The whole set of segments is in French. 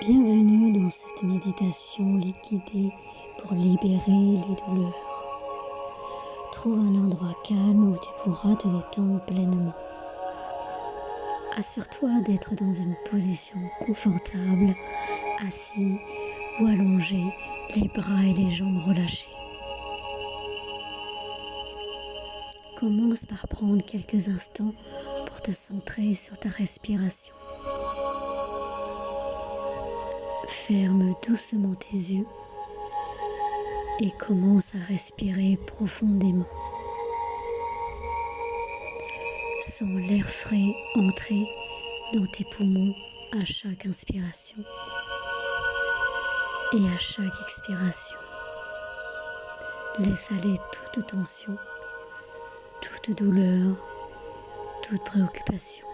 Bienvenue dans cette méditation guidée pour libérer les douleurs. Trouve un endroit calme où tu pourras te détendre pleinement. Assure-toi d'être dans une position confortable, assis ou allongé, les bras et les jambes relâchés. Commence par prendre quelques instants pour te centrer sur ta respiration. Ferme doucement tes yeux et commence à respirer profondément. Sens l'air frais entrer dans tes poumons à chaque inspiration et à chaque expiration. Laisse aller toute tension, toute douleur, toute préoccupation.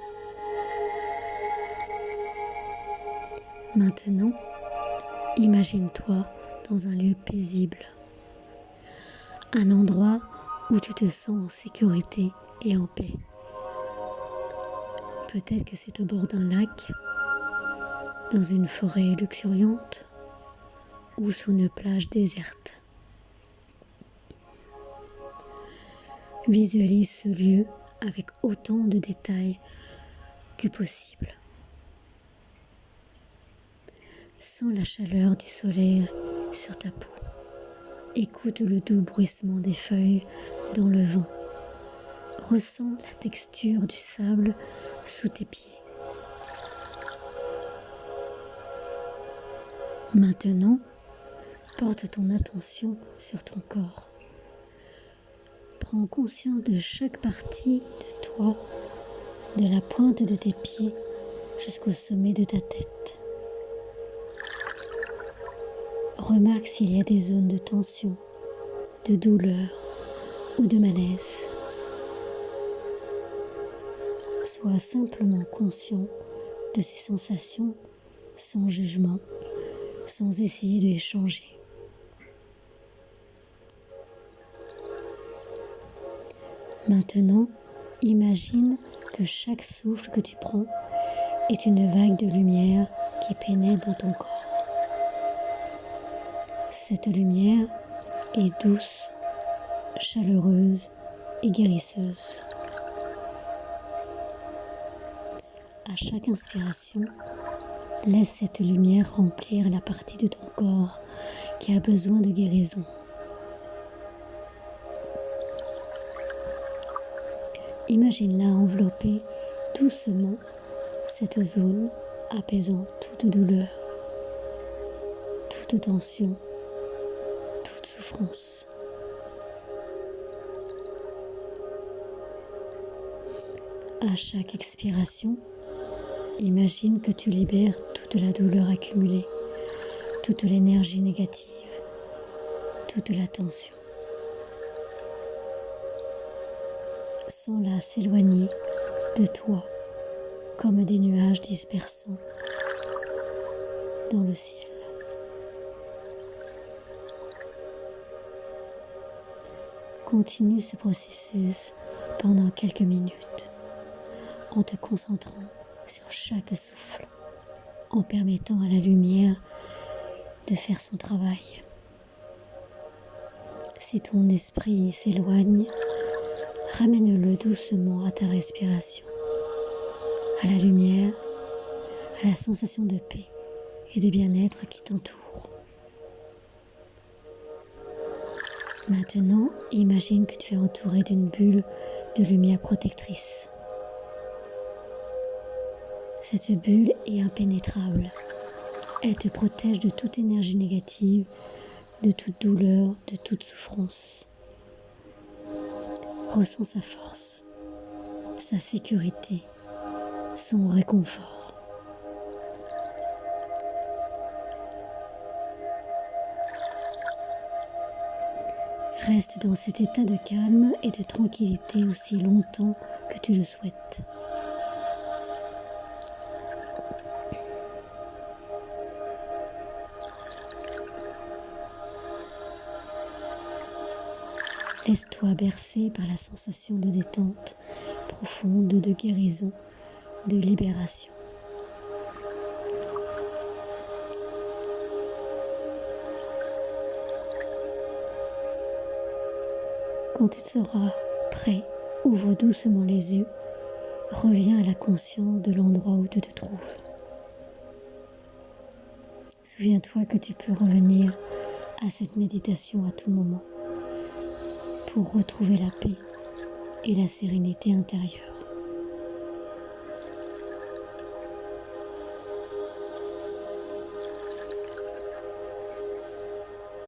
Maintenant, imagine-toi dans un lieu paisible, un endroit où tu te sens en sécurité et en paix. Peut-être que c'est au bord d'un lac, dans une forêt luxuriante ou sur une plage déserte. Visualise ce lieu avec autant de détails que possible. Sens la chaleur du soleil sur ta peau. Écoute le doux bruissement des feuilles dans le vent. Ressens la texture du sable sous tes pieds. Maintenant, porte ton attention sur ton corps. Prends conscience de chaque partie de toi, de la pointe de tes pieds jusqu'au sommet de ta tête. Remarque s'il y a des zones de tension, de douleur ou de malaise. Sois simplement conscient de ces sensations sans jugement, sans essayer de les changer. Maintenant, imagine que chaque souffle que tu prends est une vague de lumière qui pénètre dans ton corps. Cette lumière est douce, chaleureuse et guérisseuse. À chaque inspiration, laisse cette lumière remplir la partie de ton corps qui a besoin de guérison. Imagine-la envelopper doucement cette zone, apaisant toute douleur, toute tension, toute souffrance. À chaque expiration, imagine que tu libères toute la douleur accumulée, toute l'énergie négative, toute la tension. Sens-la s'éloigner de toi comme des nuages dispersants dans le ciel. Continue ce processus pendant quelques minutes en te concentrant sur chaque souffle, en permettant à la lumière de faire son travail. Si ton esprit s'éloigne, ramène-le doucement à ta respiration, à la lumière, à la sensation de paix et de bien-être qui t'entoure. Maintenant, imagine que tu es entouré d'une bulle de lumière protectrice. Cette bulle est impénétrable. Elle te protège de toute énergie négative, de toute douleur, de toute souffrance. Ressens sa force, sa sécurité, son réconfort. Reste dans cet état de calme et de tranquillité aussi longtemps que tu le souhaites. Laisse-toi bercer par la sensation de détente profonde, de guérison, de libération. Quand tu seras prêt, ouvre doucement les yeux. Reviens à la conscience de l'endroit où tu te trouves. Souviens-toi que tu peux revenir à cette méditation à tout moment pour retrouver la paix et la sérénité intérieure.